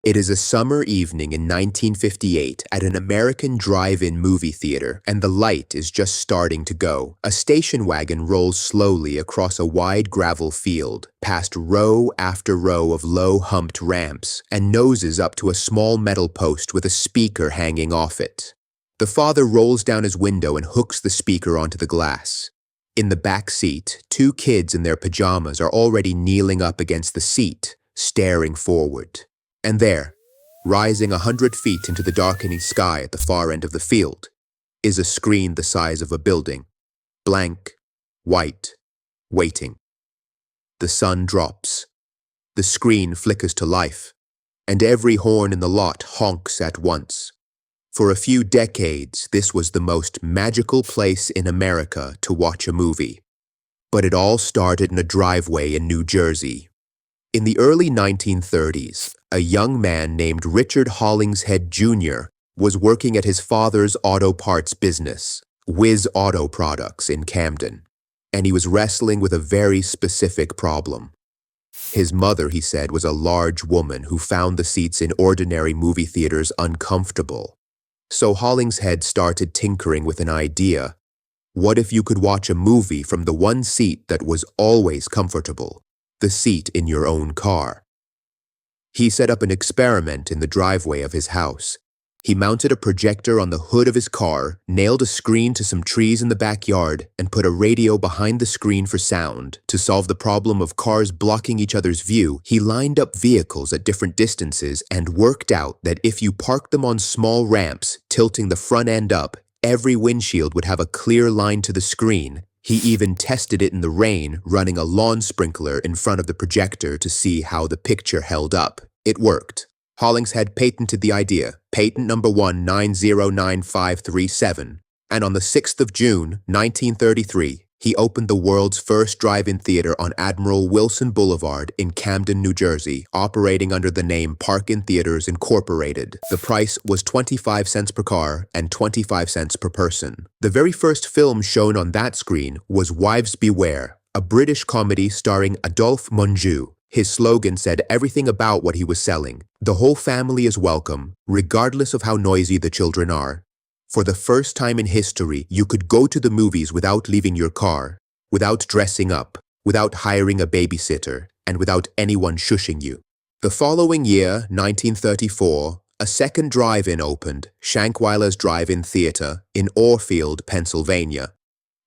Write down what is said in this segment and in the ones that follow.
It is a summer evening in 1958 at an American drive-in movie theater, and the light is just starting to go. A station wagon rolls slowly across a wide gravel field, past row after row of low humped ramps, and noses up to a small metal post with a speaker hanging off it. The father rolls down his window and hooks the speaker onto the glass. In the back seat, two kids in their pajamas are already kneeling up against the seat, staring forward. And there, rising 100 feet into the darkening sky at the far end of the field, is a screen the size of a building, blank, white, waiting. The sun drops. The screen flickers to life, and every horn in the lot honks at once. For a few decades, this was the most magical place in America to watch a movie. But it all started in a driveway in New Jersey. In the early 1930s, a young man named Richard Hollingshead Jr. was working at his father's auto parts business, Whiz Auto Products in Camden, and he was wrestling with a very specific problem. His mother, he said, was a large woman who found the seats in ordinary movie theaters uncomfortable. So Hollingshead started tinkering with an idea. What if you could watch a movie from the one seat that was always comfortable? The seat in your own car. He set up an experiment in the driveway of his house. He mounted a projector on the hood of his car, nailed a screen to some trees in the backyard, and put a radio behind the screen for sound. To solve the problem of cars blocking each other's view, he lined up vehicles at different distances and worked out that if you parked them on small ramps, tilting the front end up, every windshield would have a clear line to the screen. He even tested it in the rain, running a lawn sprinkler in front of the projector to see how the picture held up. It worked. Hollingshead patented the idea, patent number 1909537, and on the 6th of June, 1933, he opened the world's first drive-in theater on Admiral Wilson Boulevard in Camden, New Jersey, operating under the name Park-In Theaters Incorporated. The price was 25 cents per car and 25 cents per person. The very first film shown on that screen was Wives Beware, a British comedy starring Adolphe Monjou. His slogan said everything about what he was selling. The whole family is welcome, regardless of how noisy the children are. For the first time in history, you could go to the movies without leaving your car, without dressing up, without hiring a babysitter, and without anyone shushing you. The following year, 1934, a second drive-in opened, Shankweiler's Drive-In Theater, in Orfield, Pennsylvania.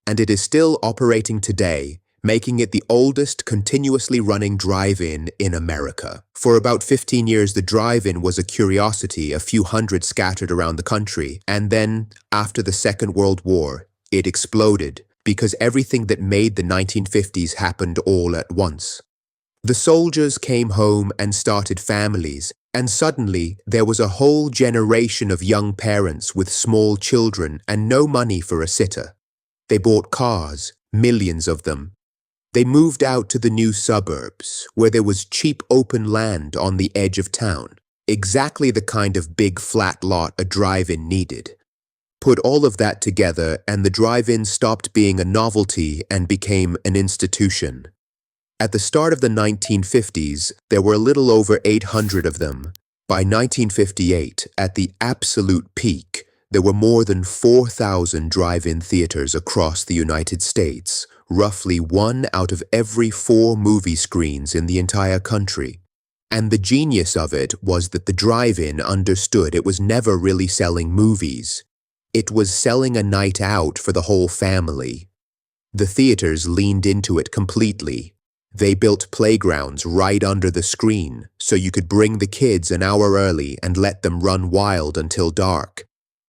And it is still operating today, making it the oldest continuously running drive-in in America. For about 15 years, the drive-in was a curiosity, a few hundred scattered around the country, and then, after the Second World War, it exploded because everything that made the 1950s happened all at once. The soldiers came home and started families, and suddenly there was a whole generation of young parents with small children and no money for a sitter. They bought cars, millions of them. They moved out to the new suburbs, where there was cheap open land on the edge of town, exactly the kind of big flat lot a drive-in needed. Put all of that together, and the drive-in stopped being a novelty and became an institution. At the start of the 1950s, there were a little over 800 of them. By 1958, at the absolute peak, there were more than 4,000 drive-in theaters across the United States, roughly 1 out of every 4 movie screens in the entire country. And the genius of it was that the drive-in understood it was never really selling movies. It was selling a night out for the whole family. The theaters leaned into it completely. They built playgrounds right under the screen, so you could bring the kids an hour early and let them run wild until dark.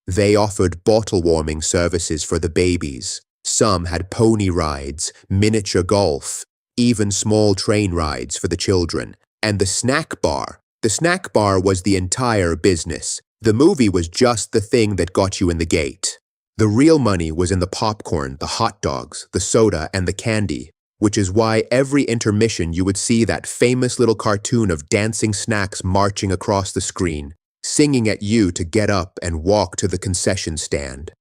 They offered bottle warming services for the babies. Some had pony rides, miniature golf, even small train rides for the children. And the snack bar. The snack bar was the entire business. The movie was just the thing that got you in the gate. The real money was in the popcorn, the hot dogs, the soda, and the candy, which is why every intermission you would see that famous little cartoon of dancing snacks marching across the screen, singing at you to get up and walk to the concession stand.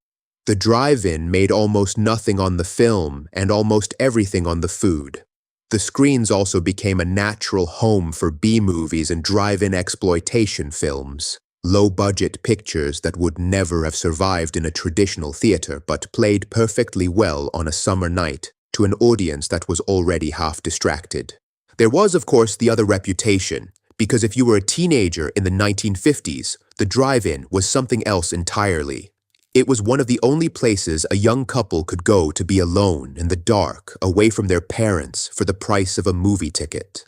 The drive-in made almost nothing on the film and almost everything on the food. The screens also became a natural home for B-movies and drive-in exploitation films, low-budget pictures that would never have survived in a traditional theater but played perfectly well on a summer night to an audience that was already half distracted. There was, of course, the other reputation, because if you were a teenager in the 1950s, the drive-in was something else entirely. It was one of the only places a young couple could go to be alone in the dark, away from their parents, for the price of a movie ticket.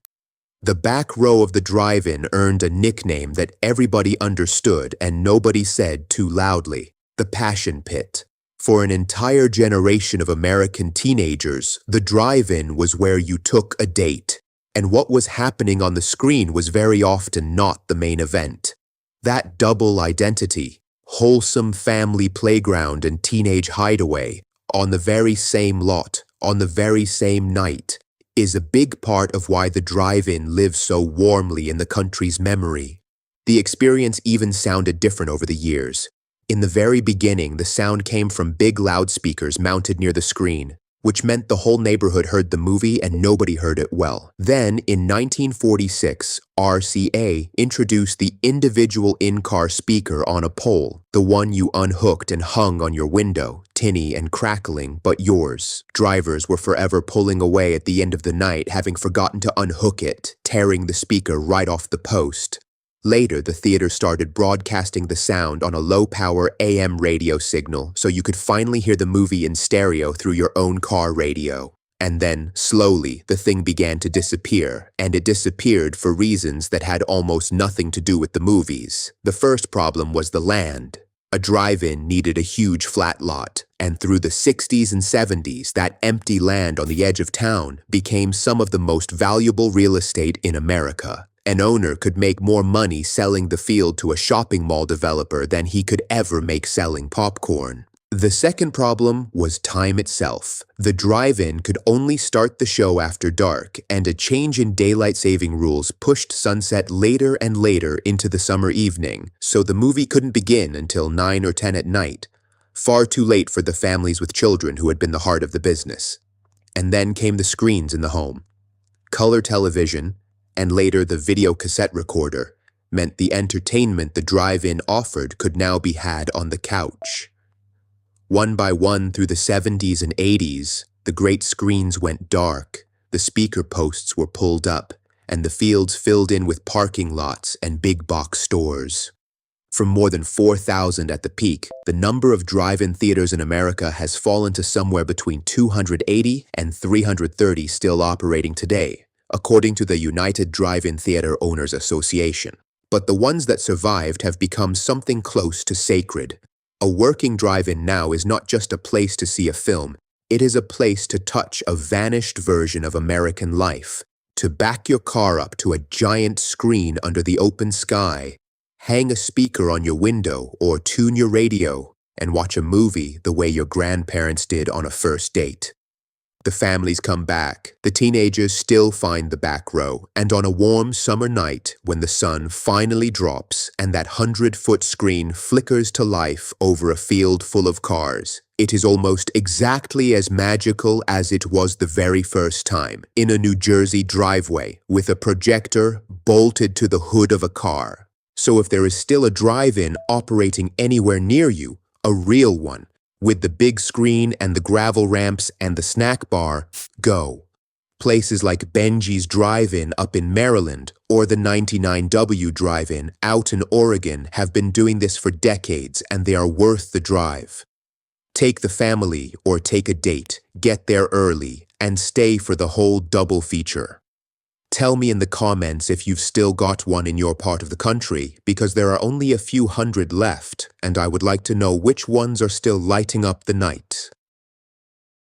The back row of the drive-in earned a nickname that everybody understood and nobody said too loudly: the Passion Pit. For an entire generation of American teenagers, the drive-in was where you took a date, and what was happening on the screen was very often not the main event. That double identity, wholesome family playground and teenage hideaway, on the very same lot, on the very same night, is a big part of why the drive-in lives so warmly in the country's memory. The experience even sounded different over the years. In the very beginning, the sound came from big loudspeakers mounted near the screen, which meant the whole neighborhood heard the movie and nobody heard it well. Then, in 1946, RCA introduced the individual in-car speaker on a pole, the one you unhooked and hung on your window, tinny and crackling, but yours. Drivers were forever pulling away at the end of the night, having forgotten to unhook it, tearing the speaker right off the post. Later, the theater started broadcasting the sound on a low-power AM radio signal so you could finally hear the movie in stereo through your own car radio. And then, slowly, the thing began to disappear, and it disappeared for reasons that had almost nothing to do with the movies. The first problem was the land. A drive-in needed a huge flat lot, and through the 60s and 70s, that empty land on the edge of town became some of the most valuable real estate in America. An owner could make more money selling the field to a shopping mall developer than he could ever make selling popcorn. The second problem was time itself. The drive-in could only start the show after dark, and a change in daylight saving rules pushed sunset later and later into the summer evening, so the movie couldn't begin until 9 or 10 at night. Far too late for the families with children who had been the heart of the business. And then came the screens in the home. Color television, and later the video cassette recorder, meant the entertainment the drive-in offered could now be had on the couch. One by one through the 70s and 80s, the great screens went dark, the speaker posts were pulled up, and the fields filled in with parking lots and big box stores. From more than 4,000 at the peak, the number of drive-in theaters in America has fallen to somewhere between 280 and 330 still operating today, according to the United Drive-In Theater Owners Association. But the ones that survived have become something close to sacred. A working drive-in now is not just a place to see a film, it is a place to touch a vanished version of American life, to back your car up to a giant screen under the open sky, hang a speaker on your window or tune your radio, and watch a movie the way your grandparents did on a first date. The families come back, the teenagers still find the back row, and on a warm summer night, when the sun finally drops and that 100-foot screen flickers to life over a field full of cars, it is almost exactly as magical as it was the very first time, in a New Jersey driveway, with a projector bolted to the hood of a car. So if there is still a drive-in operating anywhere near you, a real one, with the big screen and the gravel ramps and the snack bar, go. Places like Benji's Drive-In up in Maryland or the 99W Drive-In out in Oregon have been doing this for decades, and they are worth the drive. Take the family or take a date, get there early, and stay for the whole double feature. Tell me in the comments if you've still got one in your part of the country, because there are only a few hundred left, and I would like to know which ones are still lighting up the night.